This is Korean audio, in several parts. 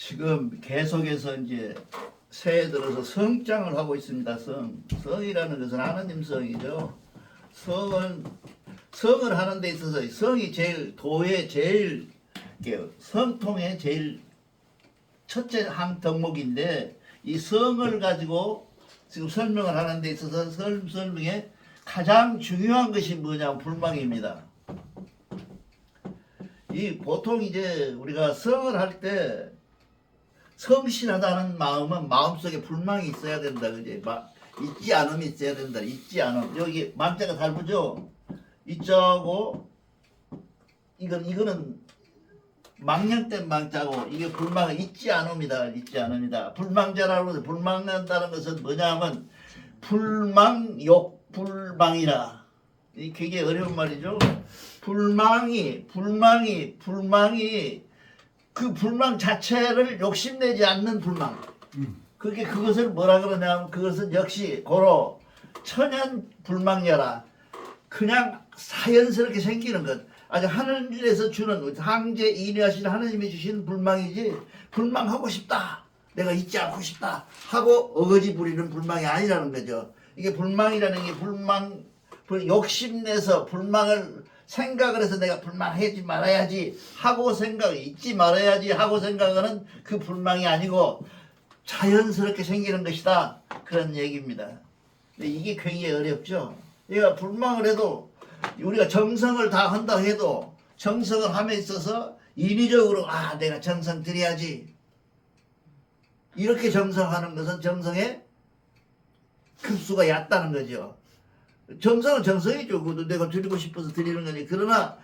지금 계속해서 이제 새해 들어서 성장을 하고 있습니다. 성이라는 것은 하나님 성이죠. 성을 하는 데 있어서 성이 제일 도의 제일 성통의 제일 첫째 한 덕목인데, 이 성을 가지고 지금 설명을 하는 데 있어서 설명에 가장 중요한 것이 뭐냐면 불망입니다. 이 보통 이제 우리가 성을 할 때 성실하다는 마음은 마음속에 불망이 있어야 된다. 그지? 있지 않음이 있어야 된다. 있지 않음. 여기 만자가 달부죠? 있자고 이거는 망령된 망자고, 이게 불망은 있지 않음이다. 있지 않음이다. 불망자라고 해서 불망한다는 것은 뭐냐면 불망욕 불망이라. 이 굉장히 어려운 말이죠. 불망이 그 불망 자체를 욕심내지 않는 불망. 그것을 뭐라 그러냐면 그것은 역시 고로 천연 불망녀라. 그냥 자연스럽게 생기는 것. 아주 하늘에서 주는 황제 인하신 하나님이 주신 불망이지, 불망하고 싶다, 내가 잊지 않고 싶다 하고 어거지 부리는 불망이 아니라는 거죠. 이게 불망이라는 게 욕심내서 불망을 생각을 해서 내가 불망하지 말아야지 하고 잊지 말아야지 하고 생각하는 그 불망이 아니고 자연스럽게 생기는 것이다, 그런 얘기입니다. 근데 이게 굉장히 어렵죠. 얘가 불망을 해도 우리가 정성을 다 한다 해도 정성을 함에 있어서 인위적으로 내가 정성 드려야지 이렇게 정성하는 것은 정성의 급수가 얕다는 거죠. 정성은 정성이죠. 그것도 내가 드리고 싶어서 드리는 거니. 그러나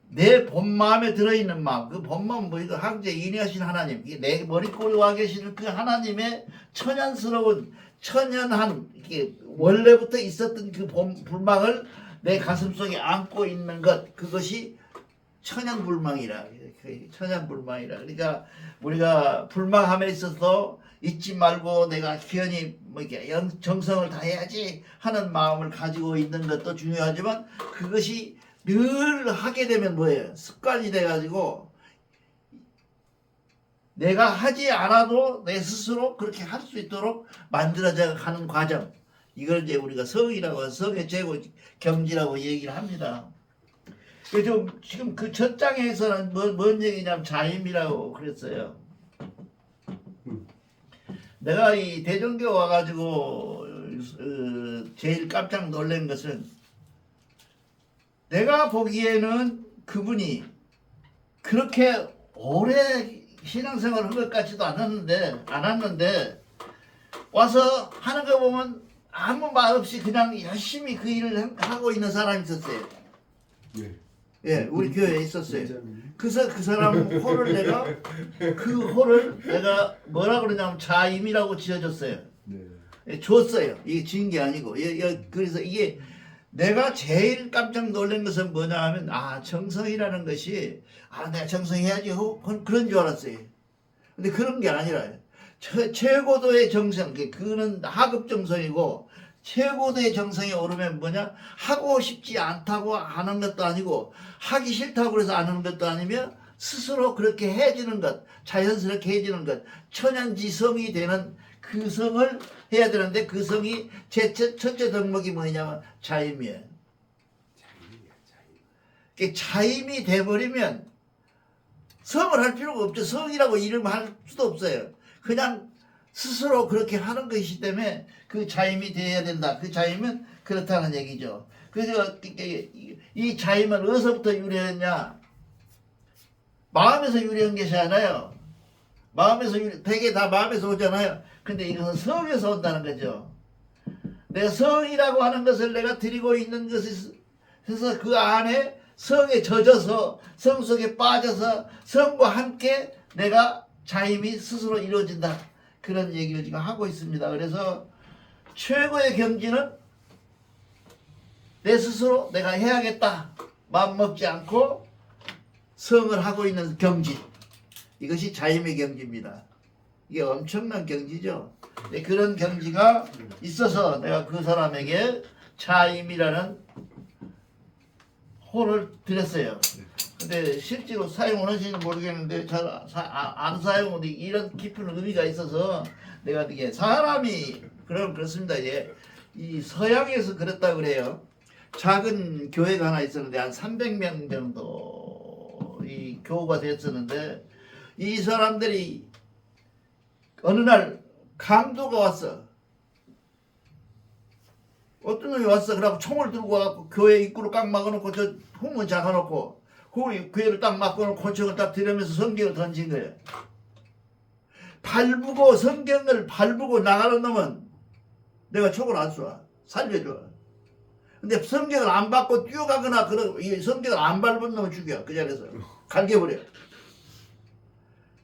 내 본마음에 들어있는 마음, 그 본마음은 뭐이거 황제 인하신 하나님, 내 머리꼬리 와 계시는 그 하나님의 천연스러운 천연한, 이게 원래부터 있었던 그 불망을 내 가슴속에 안고 있는 것, 그것이 천연불망이라. 천연불망이라. 그러니까 우리가 불망함에 있어서 잊지 말고 내가 기연히 정성을 다해야지 하는 마음을 가지고 있는 것도 중요하지만, 그것이 늘 하게 되면 뭐예요? 습관이 돼가지고 내가 하지 않아도 내 스스로 그렇게 할 수 있도록 만들어져 가는 과정, 이걸 이제 우리가 성이라고, 성의 최고 경지라고 얘기를 합니다. 지금 그 첫 장에서는 뭔 얘기냐면 자임이라고 그랬어요. 내가 이 대종교 와가지고 제일 깜짝 놀란 것은, 내가 보기에는 그분이 그렇게 오래 신앙생활을 한 것 같지도 않았는데 와서 하는 거 보면 아무 말 없이 그냥 열심히 그 일을 하고 있는 사람이 있었어요. 예, 우리 교회에 있었어요. 그래서 그 사람 호를 내가 뭐라 그러냐면 자임이라고 지어줬어요. 예, 줬어요. 이게 지은 게 아니고. 그래서 이게 내가 제일 깜짝 놀란 것은 뭐냐 하면, 정성이라는 것이 내가 정성해야지 그런 줄 알았어요. 근데 그런 게 아니라 최고도의 정성, 그는 하급 정성이고, 최고도의 정성에 오르면 뭐냐, 하고 싶지 않다고 하는 것도 아니고 하기 싫다고 해서 안 하는 것도 아니며 스스로 그렇게 해지는 것, 자연스럽게 해지는 것, 천연지성이 되는 그 성을 해야 되는데, 그 성이 첫째 덕목이 뭐냐면 자임이에요. 자임이 돼버리면 성을 할 필요가 없죠. 성이라고 이름할 수도 없어요. 그냥 스스로 그렇게 하는 것이기 때문에 그 자임이 되어야 된다. 그 자임은 그렇다는 얘기죠. 그래서 이 자임은 어디서부터 유래했냐? 마음에서 유래한 것이 아니라요. 되게 다 마음에서 오잖아요. 근데 이것은 성에서 온다는 거죠. 내가 성이라고 하는 것을 내가 드리고 있는 것에서 그 안에 성에 젖어서, 성 속에 빠져서 성과 함께 내가 자임이 스스로 이루어진다, 그런 얘기를 지금 하고 있습니다. 그래서 최고의 경지는 내 스스로 내가 해야겠다 마음 먹지 않고 성을 하고 있는 경지, 이것이 자임의 경지입니다. 이게 엄청난 경지죠. 그런 경지가 있어서 내가 그 사람에게 자임이라는 호를 드렸어요. 근데 실제로 사용을 하시는지 모르겠는데 잘 안 사용은 이런 깊은 의미가 있어서 내가 이게 사람이 그렇습니다. 예. 이 서양에서 그랬다 그래요. 작은 교회가 하나 있었는데 한 300명 정도 이 교우가 됐었는데 이 사람들이 어느 날 강도가 왔어. 어떤 놈이 왔어. 그래갖고 총을 들고 와갖고 교회 입구를 꽉 막아놓고 저 후문 잠가놓고 그 교회를 딱 막아놓고 권총을 딱 들이면서 성경을 던진 거예요. 밟고 성경을 밟고 나가는 놈은 내가 총을 안 쏴. 살려줘. 근데 성경을 안 받고 뛰어가거나 그러고 이 성경을 안 밟은 놈을 죽여. 그 자리에서 갈겨버려.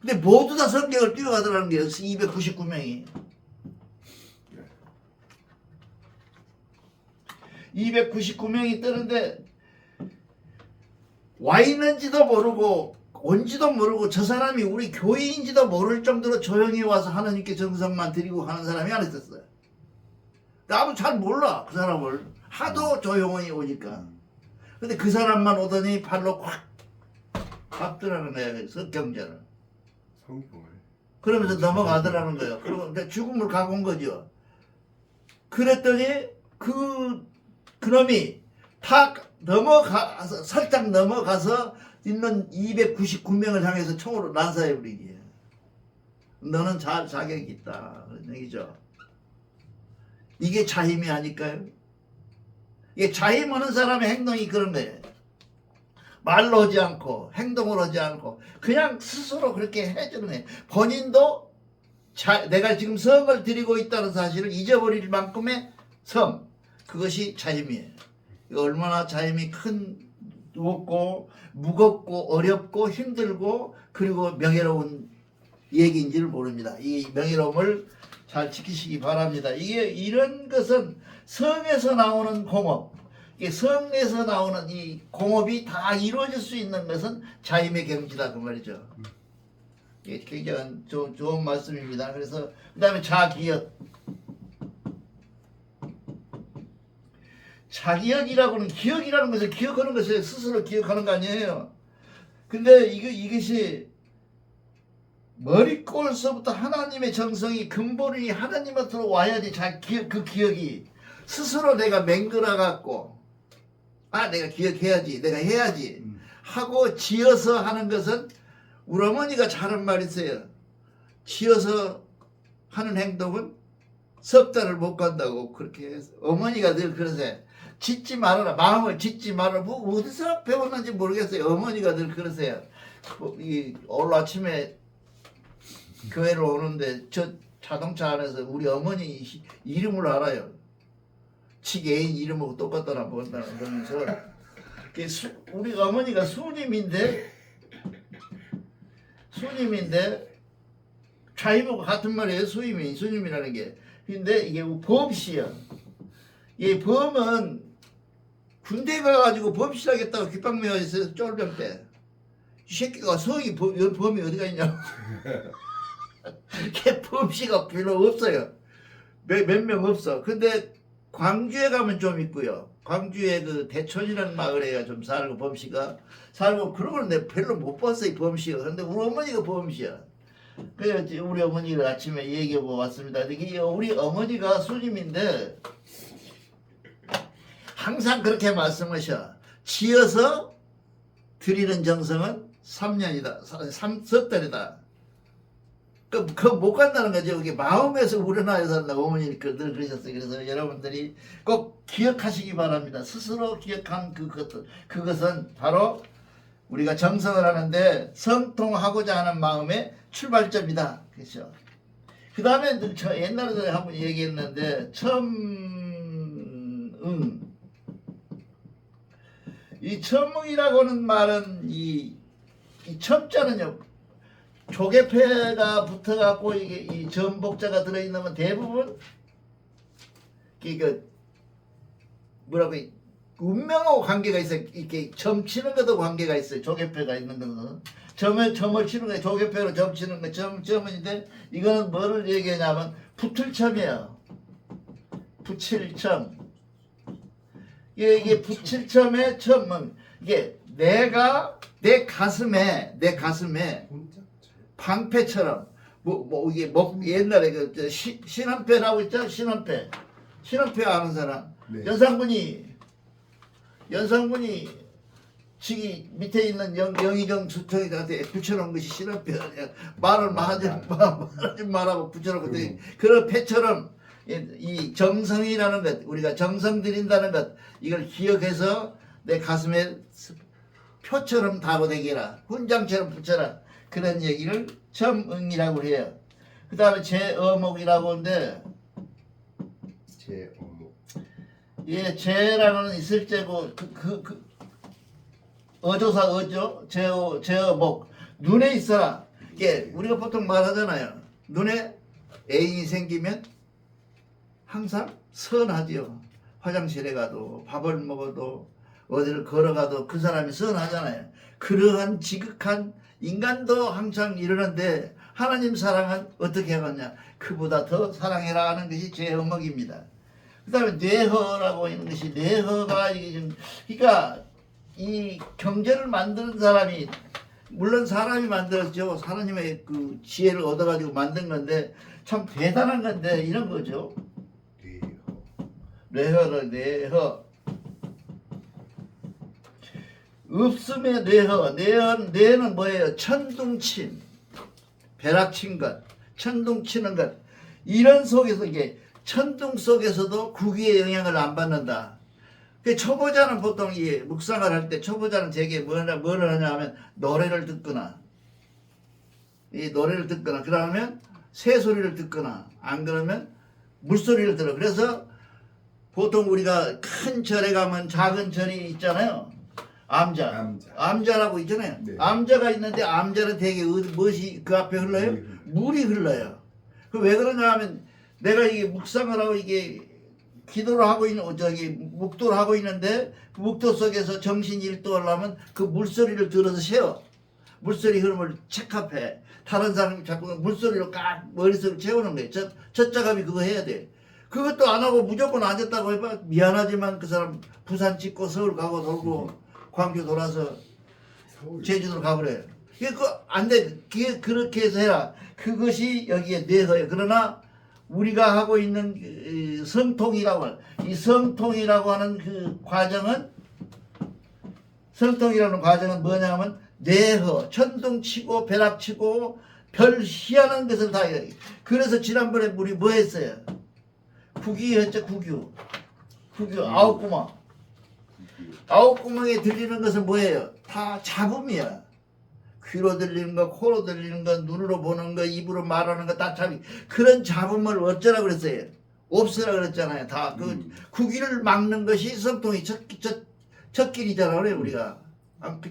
근데 모두 다 성경을 뛰어가더라는 게 299명이. 299명이 뜨는데 와 있는지도 모르고 온지도 모르고 저 사람이 우리 교회인지도 모를 정도로 조용히 와서 하나님께 정성만 드리고 하는 사람이 하나 있었어요. 나도 잘 몰라 그 사람을. 하도 조용히 오니까. 근데 그 사람만 오더니 발로 콱 밟더라는 거야. 성경전을. 성경을. 그러면서 넘어가더라는 거예요. 그리고 죽음을 가고 온 거죠. 그랬더니 그놈이 탁 넘어가서 살짝 넘어가서 있는 299명을 향해서 총으로 난사해 버리기. 너는 잘 자격이 있다 그런 얘기죠. 이게 자힘이 아닐까요? 이게 자힘하는 사람의 행동이 그런 거예요. 말로 하지 않고 행동을 하지 않고 그냥 스스로 그렇게 해주는 거예요. 본인도 내가 지금 성을 드리고 있다는 사실을 잊어버릴 만큼의 성, 그것이 자힘이에요. 얼마나 자힘이 무겁고 어렵고 힘들고 그리고 명예로운 얘기인지를 모릅니다. 이 명예로움을 잘 지키시기 바랍니다. 이런 것은 성에서 나오는 공업, 성에서 나오는 이 공업이 다 이루어질 수 있는 것은 자임의 경지다 그 말이죠. 이게 굉장히 좋은 말씀입니다. 그래서 그 다음에 자기역이라고는 기억이라는 것을 기억하는 것을 스스로 기억하는 거 아니에요. 근데 이것이 머리꼴서부터 하나님의 정성이 근본이 하나님한테로 와야지 그 기억이 스스로 내가 맹글어 갖고 내가 기억해야지 내가 해야지 하고 지어서 하는 것은 우리 어머니가 잘한 말이 있어요. 지어서 하는 행동은 석 달을 못 간다고 그렇게 해서 어머니가 늘 그러세요. 짓지 말아라. 마음을 짓지 말아라. 뭐 어디서 배웠는지 모르겠어요. 어머니가 늘 그러세요. 오늘 아침에 교회를 오는데 저 자동차 안에서 우리 어머니 이름을 알아요. 지 애인 이름하고 똑같더라 뭐다 그러면서 우리 어머니가 수님인데 자임하고 같은 말이에요. 수님이라는 게. 근데 이게 범씨야. 이 범은 군대 가가지고 범씨하겠다고 귓방매어 있어요. 쫄병 때. 이 새끼가 성이 범이 어디가 있냐고. 걔 범씨가 별로 없어요. 몇 명 없어. 근데 광주에 가면 좀 있고요. 광주에 그 대촌이라는 마을에가 좀 살고 범씨가 살고 그런 걸 내가 별로 못 봤어 이 범씨가. 근데 우리 어머니가 범씨야. 그래서 우리 어머니를 아침에 얘기하고 왔습니다. 우리 어머니가 수님인데 항상 그렇게 말씀하셔. 지어서 드리는 정성은 3년이다. 3석 달이다. 그거 못 간다는 거죠. 그게 마음에서 우러나야 산다. 어머니는 늘 그러셨어요. 그래서 여러분들이 꼭 기억하시기 바랍니다. 스스로 기억한 그것은 바로 우리가 정성을 하는데 성통하고자 하는 마음의 출발점이다. 그렇죠. 그 다음에 저 옛날에 한번 얘기했는데 이 첨응이라고 하는 말은 이 첨자는요. 조개패가 붙어갖고 이 전복자가 들어있는 건 대부분 뭐라고 운명하고 관계가 있어요. 이렇게 점 치는 것도 관계가 있어요. 조개패가 있는 것은 점을 치는 거예요. 조개패로 점 치는 거 점은인데 이거는 뭐를 얘기하냐면 붙을점이에요. 붙일점. 이게 붙일점의 점은 이게 내가 내 가슴에 방패처럼 이게 옛날에 그 신한패라고 있잖아. 신한패 아는 사람. 네. 연산군이 지기 밑에 있는 영의정 수청이한테 붙여놓은 것이 신한패 아니야. 말을 하지 말하고 붙여놓고 그런 패처럼 이 정성이라는 것, 우리가 정성 들인다는 것, 이걸 기억해서 내 가슴에 표처럼 다고되기라, 훈장처럼 붙여라, 그런 얘기를 점응이라고 해요. 그 다음에 제어목이라고 하는데, 제어목. 예, 제라는 있을 제고 어조사 어조, 제어목, 눈에 있어라. 이게 우리가 보통 말하잖아요. 눈에 애인이 생기면 항상 선하지요. 화장실에 가도 밥을 먹어도 어디를 걸어가도 그 사람이 선하잖아요. 그러한 지극한 인간도 항상 이러는데 하나님 사랑은 어떻게 하겠냐? 그보다 더 사랑해라 하는 것이 제어목입니다. 그 다음에 뇌허라고 하는 것이, 뇌허가 그러니까 이 경제를 만드는 사람이, 물론 사람이 만들었죠. 하나님의 그 지혜를 얻어가지고 만든 건데 참 대단한 건데 이런 거죠. 뇌허. 없음의 뇌는 뭐예요? 천둥침, 벼락친 것, 천둥치는 것. 이런 속에서 이게 천둥 속에서도 구기의 영향을 안 받는다. 초보자는 보통 이 묵상을 할 때 초보자는 되게 뭐를 하냐 하면 노래를 듣거나 그러면 새소리를 듣거나 안 그러면 물소리를 들어. 그래서 보통 우리가 큰 절에 가면 작은 절이 있잖아요. 암자라고 있잖아요. 네. 암자가 있는데 암자는 되게 무엇이 그 앞에 흘러요? 물이 흘러요. 왜 그러냐 하면 내가 이게 묵상을 하고 이게 기도를 하고 있는 묵도를 하고 있는데 그 묵도 속에서 정신 일도하려면 그 물소리를 들어서 쉬어. 물소리 흐름을 체크해. 다른 사람이 자꾸 물소리로 깍 머릿속을 채우는 거예요. 첫 작업이 그거 해야 돼. 그것도 안 하고 무조건 앉았다고 해봐. 미안하지만 그 사람 부산 찍고 서울 가고 돌고 광주 돌아서 제주도로 가버려요. 그거 안 돼. 그렇게 해서 해라. 그것이 여기에 뇌허예요. 그러나 우리가 하고 있는 성통이라고 하는 그 과정은, 성통이라는 과정은 뭐냐면 뇌허, 천둥치고 벼락치고 별 희한한 것을 다 해요. 그래서 지난번에 우리 뭐 했어요? 구기했죠. 구규 아홉 구멍에 들리는 것은 뭐예요? 다 잡음이야. 귀로 들리는 거, 코로 들리는 거, 눈으로 보는 거, 입으로 말하는 거 다 잡이. 그런 잡음을 어쩌라 그랬어요? 없애라 그랬잖아요. 다 그 구기를 막는 것이 성통이 첫 길이잖아 그래 우리가.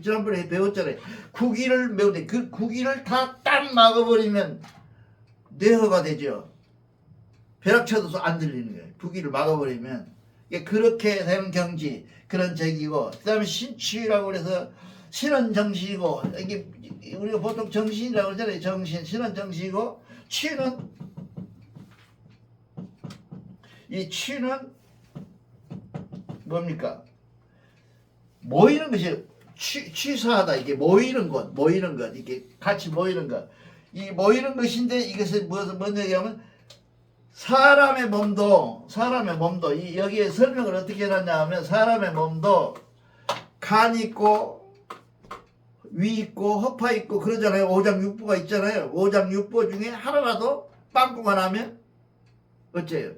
지난번에 배웠잖아요. 구기를 메우되 그 구기를 다 딱 막아버리면 뇌허가 되죠. 벼락쳐도 안 들리는 거예요. 구기를 막아버리면. 그렇게 되는 경지, 그런 적이고, 그 다음에 신취라고 그래서 신은 정신이고, 이게 우리가 보통 정신이라고 그러잖아요. 신은 정신이고, 이 취는 뭡니까? 모이는 것이 취사하다. 이게 모이는 것, 이게 같이 모이는 것. 이 모이는 것인데 이것을 뭔 얘기하면 사람의 몸도 여기에 설명을 어떻게 해놨냐 하면 사람의 몸도 간 있고 위 있고 허파 있고 그러잖아요. 오장육부가 있잖아요. 오장육부 중에 하나라도 빵꾸가 나면 어째요?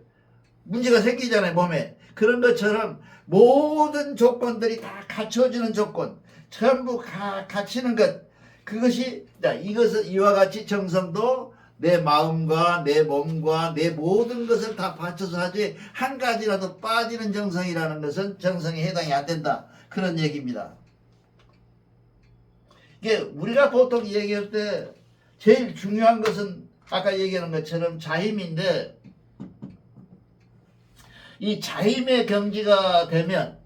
문제가 생기잖아요. 몸에. 그런 것처럼 모든 조건들이 다 갖춰지는 조건, 전부 갖추는 것, 그것이 이것은 이와 같이 정성도 내 마음과 내 몸과 내 모든 것을 다 받쳐서 하지 한 가지라도 빠지는 정성이라는 것은 정성에 해당이 안 된다. 그런 얘기입니다. 이게 우리가 보통 얘기할 때 제일 중요한 것은 아까 얘기하는 것처럼 자힘인데, 이 자힘의 경지가 되면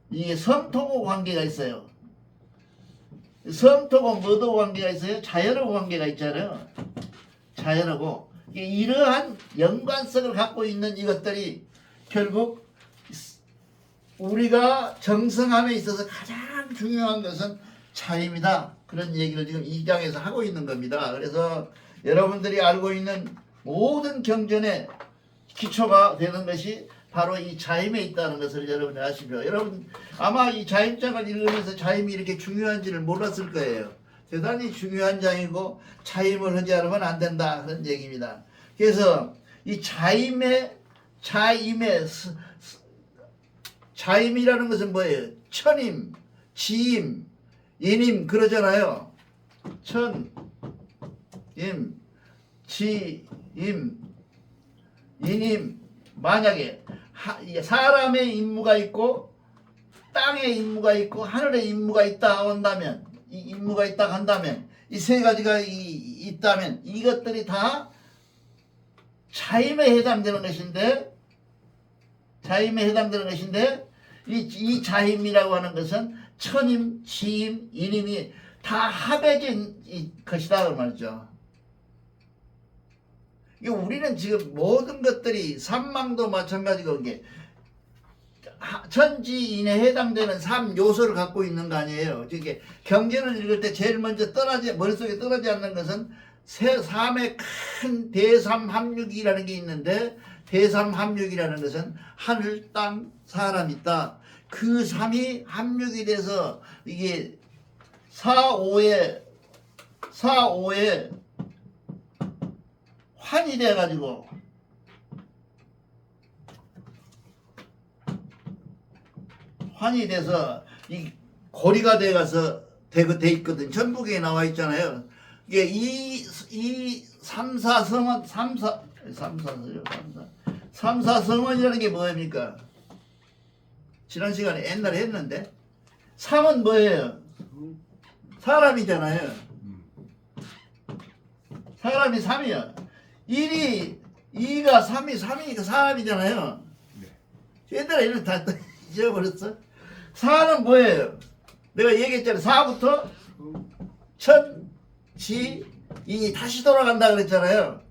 이 성토고 관계가 있어요. 성토고 뭐도 관계가 있어요? 자연하고 관계가 있잖아요. 자연하고 이러한 연관성을 갖고 있는 이것들이 결국 우리가 정성함에 있어서 가장 중요한 것은 차임이다. 그런 얘기를 지금 2장에서 하고 있는 겁니다. 그래서 여러분들이 알고 있는 모든 경전의 기초가 되는 것이 바로 이 자임에 있다는 것을 여러분이 아시죠? 여러분 아마 이 자임장을 읽으면서 자임이 이렇게 중요한지를 몰랐을 거예요. 대단히 중요한 장이고 자임을 하지 않으면 안 된다 그런 얘기입니다. 그래서 이 자임이라는 것은 뭐예요? 천임, 지임, 인임 그러잖아요. 천, 임, 지, 임, 인임. 만약에 사람의 임무가 있고 땅의 임무가 있고 하늘의 임무가 있다 한다면 이 임무가 있다 한다면 이 세 가지가 있다면 이것들이 다 자임에 해당되는 것인데 이 자임이라고 하는 것은 천임, 지임, 인임이 다 합해진 것이다 그 말이죠. 우리는 지금 모든 것들이 산망도 마찬가지고 이게 천지인에 해당되는 3요소를 갖고 있는 거 아니에요. 이게 경전을 읽을 때 제일 먼저 머릿속에 떠나지 않는 것은 삼의 큰 대삼합육이라는 게 있는데 대삼합육이라는 것은 하늘, 땅, 사람 있다. 그 삼이 합육이 돼서 이게 사오에 환이 돼가지고 환이 돼서 이 고리가 돼가서 돼 있거든. 전북에 나와 있잖아요. 이게 이 삼사성원이라는 게 뭐입니까? 지난 시간에 옛날에 했는데 삼은 뭐예요? 사람이잖아요. 사람이 삼이야. 2가 3이니까 사람이잖아요. 옛날에 이런 다 잊어버렸어. 4는 뭐예요? 내가 얘기했잖아. 4부터 천, 지, 이 다시 돌아간다 그랬잖아요.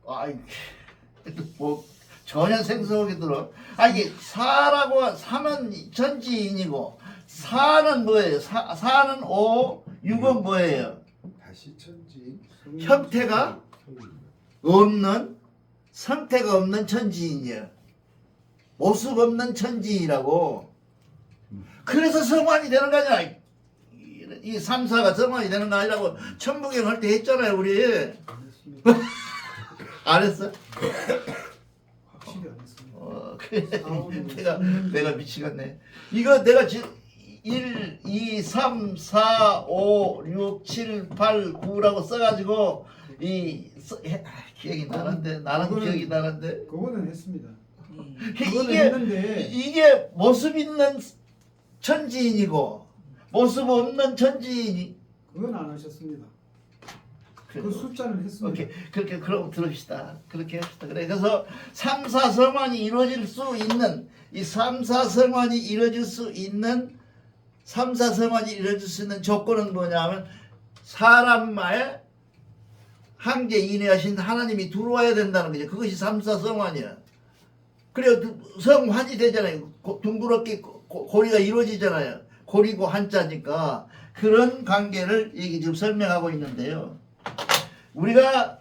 아이, 뭐 전혀 생소하게 들어. 이게 4라고 3은 천지인이고 4는 뭐예요? 4는 5, 6은 뭐예요? 다시 천지. 형태가 없는 상태가 없는 천지인이야. 모습 없는 천지인이라고. 그래서 성환이 되는 거 아니야. 이 3, 4가 성환이 되는 거 아니라고 천부경 할 때 했잖아요 우리. 안 했어? 확실히 안 했습니다. 그래. 내가 미치겠네. 이거 내가 지금 1, 2, 3, 4, 5, 6, 7, 8, 9라고 써가지고 기억이 나는데 기억이 나는데 그거는 했습니다. 이게 모습 있는 천지인이고 모습 없는 천지인이 그건 안 하셨습니다. 그 그래도. 숫자는 했습니다. 오케이. 그렇게 그럼 들읍시다. 그렇게 합시다. 그래. 그래서 3, 4 성환이 이루어질 수 있는 이 3, 4 성환이 이루어질 수 있는 3, 4 성환이 이루어질 수 있는 조건은 뭐냐면 사람의 한계 인해하신 하나님이 들어와야 된다는 거죠. 그것이 3, 4 성환이야. 그래야 성환이 되잖아요. 둥그렇게 고리가 이루어지잖아요. 고리고 한자니까 그런 관계를 이게 지금 설명하고 있는데요. 우리가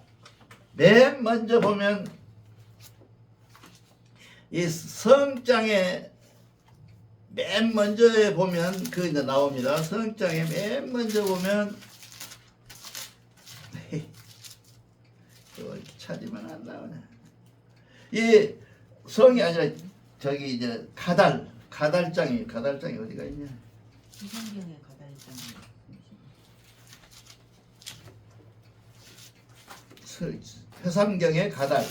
맨 먼저 보면 이 성장에 맨 먼저에 보면 그 이제 나옵니다. 성장에 맨 먼저 보면 찾으면 안 나오네. 이 성이 아니라 저기 이제 가달장이 어디가 있냐? 성경의 가달장. 회삼경의 가달.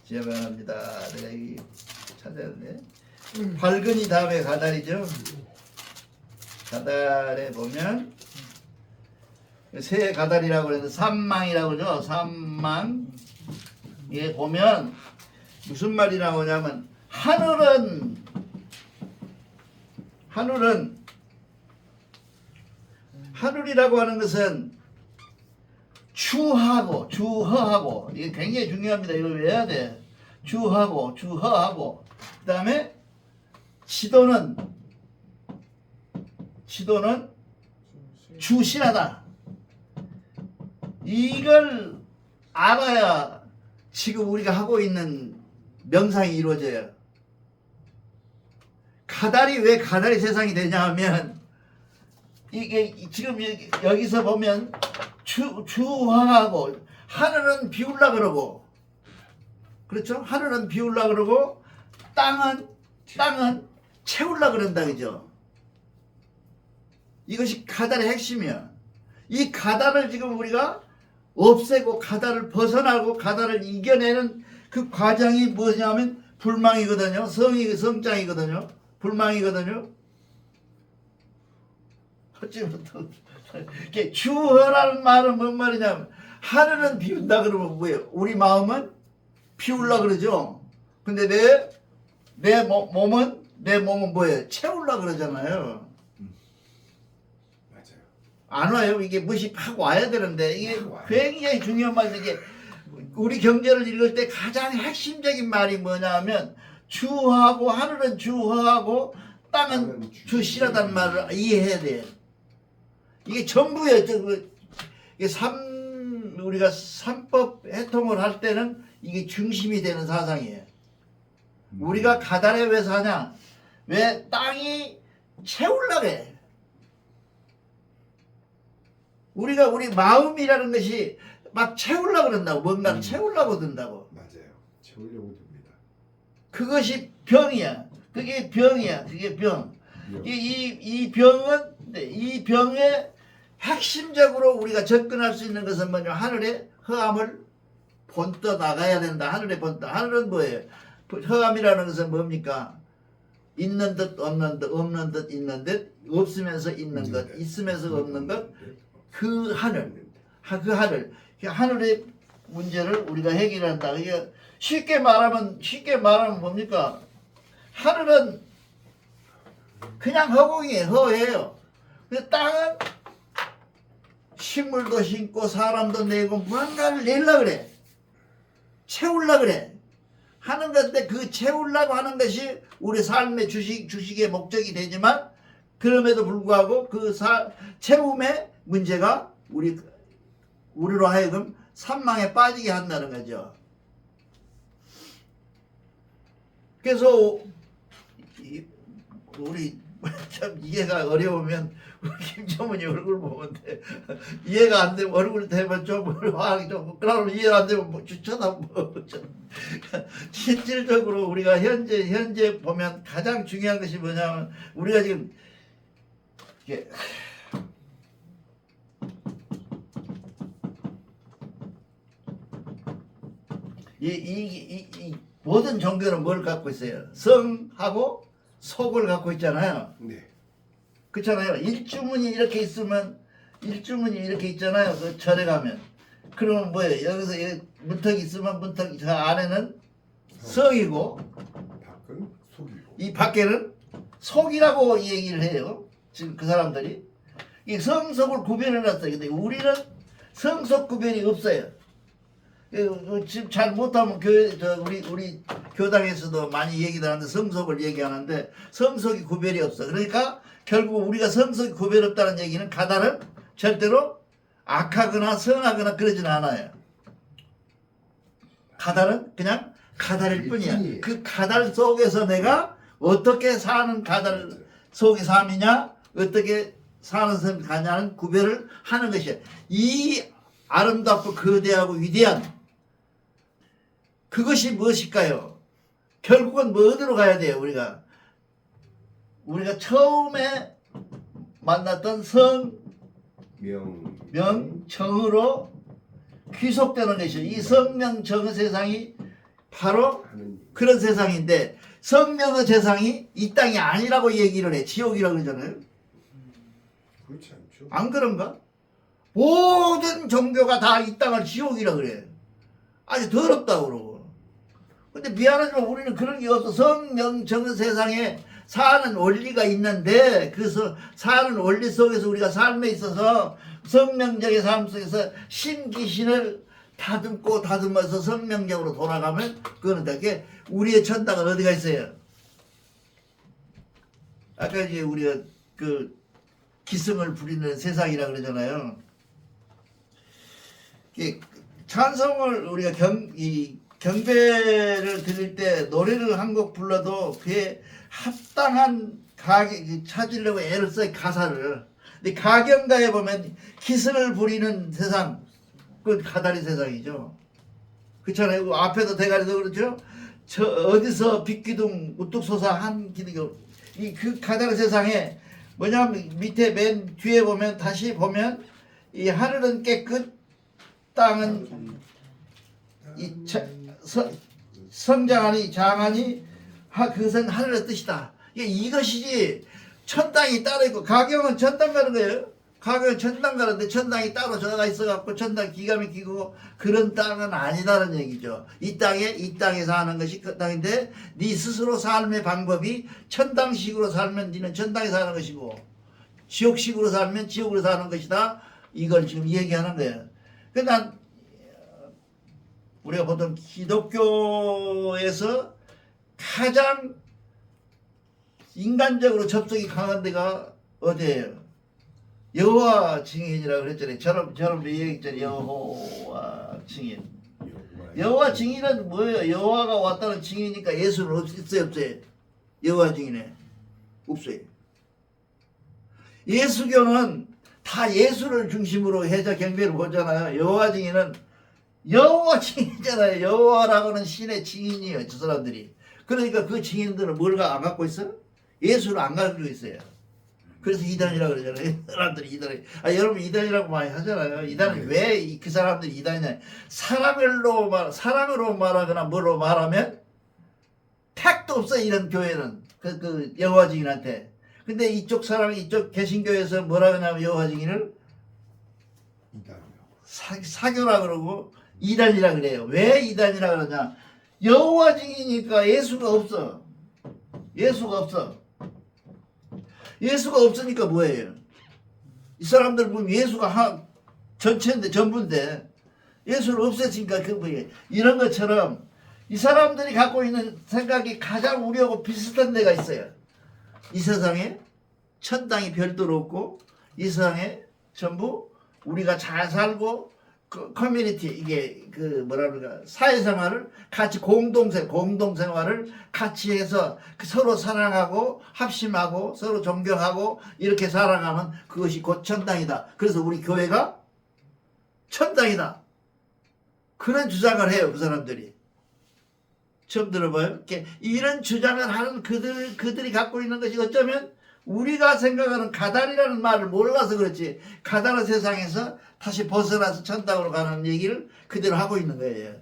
지어바랍니다. 내가 이 찾았네. 발근이 다음에 가달이죠. 가달에 보면 세 가달이라고 그래서 삼망이라고 그러죠. 삼망. 예 보면 무슨 말이 나오냐면 하늘이라고 하는 것은 주하고 주허하고 이게 굉장히 중요합니다. 이걸 외워야 돼. 주하고 주허하고 그 다음에 지도는 주신하다. 이걸 알아야 지금 우리가 하고 있는 명상이 이루어져요. 가달이 왜 가달이 세상이 되냐 하면 이게 지금 여기서 보면 주황하고 하늘은 비울라 그러고 그렇죠? 하늘은 비울라 그러고 땅은 채울라 그런다 그죠? 이것이 가달의 핵심이야. 이 가달을 지금 우리가 없애고 가달을 벗어나고 가달을 이겨내는 그 과정이 뭐냐면 불망이거든요. 성장이거든요. 불망이거든요. 어찌부터 주허라는 말은 뭔 말이냐면 하늘은 비운다 그러면 뭐예요? 우리 마음은 비울라 그러죠. 근데 내 몸은 뭐예요? 채울라 그러잖아요. 맞아요. 안 와요. 이게 무시 확 와야 되는데 이게 와요. 굉장히 중요한 말인데 이게 우리 경제를 읽을 때 가장 핵심적인 말이 뭐냐면 주하고 하늘은 주허하고 땅은 주시라다는 말을 이해해야 돼요. 이게 전부예요. 우리가 삼법 해통을 할 때는 이게 중심이 되는 사상이에요. 우리가 가달에 왜 사냐? 왜 땅이 채울라 해. 우리가 우리 마음이라는 것이 막 채울라 그런다고 뭔가를 채우려고 든다고. 맞아요. 채우려고 듭니다. 그것이 병이야. 그게 병이야. 그게 병. 이 병은 이 병에 핵심적으로 우리가 접근할 수 있는 것은 뭐냐? 하늘의 허암을 본떠 나가야 된다. 하늘의 본떠. 하늘은 뭐예요? 허암이라는 것은 뭡니까? 있는 듯 없는 듯 없는 듯 있는 듯 없으면서 있는 것 있으면서 없는 것 그 하늘 그 하늘의 문제를 우리가 해결한다. 이게 쉽게 말하면 뭡니까? 하늘은 그냥 허공이에요. 허예요. 근데 땅은 식물도 심고 사람도 내고 뭔가를 내려 그래. 채울라 그래. 하는 건데 그 채우려고 하는 것이 우리 삶의 주식의 목적이 되지만 그럼에도 불구하고 그 채움의 문제가 우리로 하여금 산망에 빠지게 한다는 거죠. 그래서 우리 참 이해가 어려우면 우리 김정은이 얼굴 보면 돼. 이해가 안 되면 얼굴 대면 좀 화하기 좀 그러면 이해가 안 되면 뭐 쳐다보고 실질적으로 우리가 현재 보면 가장 중요한 것이 뭐냐면 우리가 지금 이게 이 모든 종교는 뭘 갖고 있어요? 성하고 속을 갖고 있잖아요. 네. 그렇잖아요. 일주문이 이렇게 있잖아요. 그 절에 가면 그러면 뭐예요? 여기서 문턱이 있으면 문턱 저 안에는 성이고 밖은 속이고. 이 밖에는 속이라고 얘기를 해요. 지금 그 사람들이 이 성속을 구별해놨어요. 근데 우리는 성속 구별이 없어요. 지금 잘 못하면 우리 교당에서도 많이 얘기를 하는데 성속을 얘기하는데 성속이 구별이 없어. 그러니까 결국 우리가 성속이 구별 없다는 얘기는 가달은 절대로 악하거나 선하거나 그러진 않아요. 가달은 그냥 가달일 뿐이야. 그 가달 속에서 내가 어떻게 사는 가달 속의 삶이냐 어떻게 사는 삶이 가냐는 구별을 하는 것이야. 이 아름답고 거대하고 위대한 그것이 무엇일까요? 결국은 뭐 어디로 가야 돼요? 우리가 처음에 만났던 성명정으로 귀속되는 것이죠. 이 성명정의 세상이 바로 그런 세상인데 성명의 세상이 이 땅이 아니라고 얘기를 해. 지옥이라고 그러잖아요. 그렇지 않죠. 안 그런가? 모든 종교가 다 이 땅을 지옥이라고 그래. 아주 더럽다고 그러고. 근데 미안하지만 우리는 그런 게 없어. 성명정의 세상에 사는 원리가 있는데 그 사는 원리 속에서 우리가 삶에 있어서 성명적인 삶 속에서 신귀신을 다듬고 다듬어서 성령적으로 돌아가면 그거는 되게 우리의 천당은 어디가 있어요? 아까 이제 우리가 그 기승을 부리는 세상이라 그러잖아요. 이게 찬송을 우리가 경배를 드릴 때 노래를 한 곡 불러도 그에 합당한 가게 찾으려고 애를 써요, 가사를. 근데 가경가에 보면 기승을 부리는 세상, 그 가다리 세상이죠. 그렇잖아요. 그 앞에도 대가리도 그렇죠. 저 어디서 빛기둥 우뚝 솟아 한 기둥, 이 그 가다리 세상에 뭐냐면 밑에 맨 뒤에 보면 다시 보면 이 하늘은 깨끗, 땅은 성장하니 장하니 그것은 하늘의 뜻이다. 이것이지 천당이 따로 있고 가경은 천당 가는 거예요. 가경은 천당 가는데 천당이 따로 들어가 있어갖고 천당 기가 막히고 그런 땅은 아니다는 얘기죠. 이 땅에서 하는 것이 그 땅인데 네 스스로 삶의 방법이 천당식으로 살면 네는 천당에서 사는 것이고 지옥식으로 살면 지옥으로 사는 것이다. 이걸 지금 얘기하는 거예요. 그러니까 우리가 보통 기독교에서 가장 인간적으로 접속이 강한 데가 어디예요? 여호와 증인이라고 그랬잖아요. 저런 얘기했잖아요. 여호와 증인. 여호와 증인은 뭐예요? 여호와가 왔다는 증인이니까 예수는 있어요, 없어요? 여호와 증인에 없어요. 예수교는 다 예수를 중심으로 해자 경배를 보잖아요. 여호와 증인은 여호와 증인이잖아요. 여호와라고는 신의 증인이에요, 저 사람들이. 그러니까 그 증인들은 뭘 안 갖고 있어요? 예수를 안 가지고 있어요. 그래서 이단이라고 그러잖아요. 사람들이 이단이. 여러분 이단이라고 많이 하잖아요. 이단은 왜 그 사람들이 이단이냐? 사랑으로 말하거나 뭐로 말하면 택도 없어, 이런 교회는. 그 여호와 증인한테. 근데 이쪽 개신교에서 뭐라 그러냐면 여호와 증인을 사교라 그러고 이단이라 그래요. 왜 이단이라 그러냐? 여호와 증인이니까 예수가 없어. 예수가 없어. 예수가 없으니까 뭐예요? 이 사람들 보면 예수가 전체인데 전부인데 예수를 없앴으니까 그 뭐예요? 이런 것처럼 이 사람들이 갖고 있는 생각이 가장 우리하고 비슷한 데가 있어요. 이 세상에 천당이 별도로 없고 이 세상에 전부 우리가 잘 살고 그 커뮤니티 이게 그 뭐라 그럴까 사회생활을 같이 공동생활을 같이 해서 서로 사랑하고 합심하고 서로 존경하고 이렇게 살아가는 그것이 곧 천당이다. 그래서 우리 교회가 천당이다. 그런 주장을 해요, 그 사람들이. 처음 들어봐요? 이런 주장을 하는 그들이 갖고 있는 것이 어쩌면 우리가 생각하는 가달이라는 말을 몰라서 그렇지, 가달의 세상에서 다시 벗어나서 천당으로 가는 얘기를 그대로 하고 있는 거예요.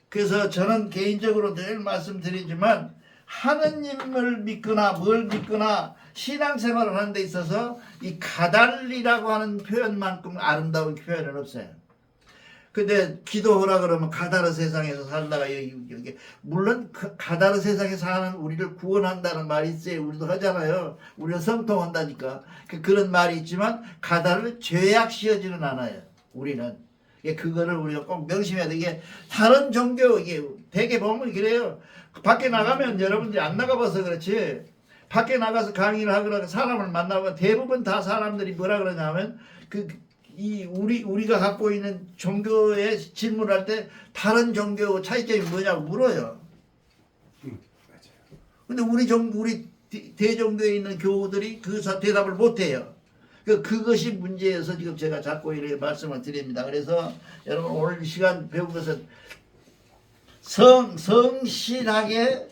그래서 저는 개인적으로 늘 말씀드리지만 하느님을 믿거나 뭘 믿거나 신앙생활을 하는 데 있어서 이 가달이라고 하는 표현만큼 아름다운 표현은 없어요. 근데 기도하라 그러면 가다르 세상에서 살다가 여기 물론 가다르 세상에 사는 우리를 구원한다는 말이 있어요. 우리도 하잖아요. 우리는 성통한다니까. 그런 말이 있지만 가다르를 죄악시하지는 않아요. 우리는. 그거를 우리가 꼭 명심해야 돼. 이게 다른 종교 이게 되게 보면 그래요. 밖에 나가면 여러분들이 안 나가봐서 그렇지. 밖에 나가서 강의를 하거나 사람을 만나면 대부분 다 사람들이 뭐라 그러냐면 우리가 갖고 있는 종교에 질문할 때 다른 종교 차이점이 뭐냐고 물어요. 근데 우리 대종교에 있는 교우들이 그 대답을 못해요. 그것이 문제여서 지금 제가 자꾸 이렇게 말씀을 드립니다. 그래서 여러분 오늘 이 시간 배운 것은 성실하게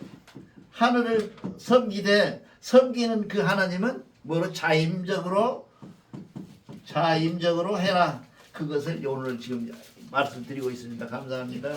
하늘을 섬기되 섬기는 그 하나님은 뭐로 자임적으로 해라. 그것을 오늘 지금 말씀드리고 있습니다. 감사합니다.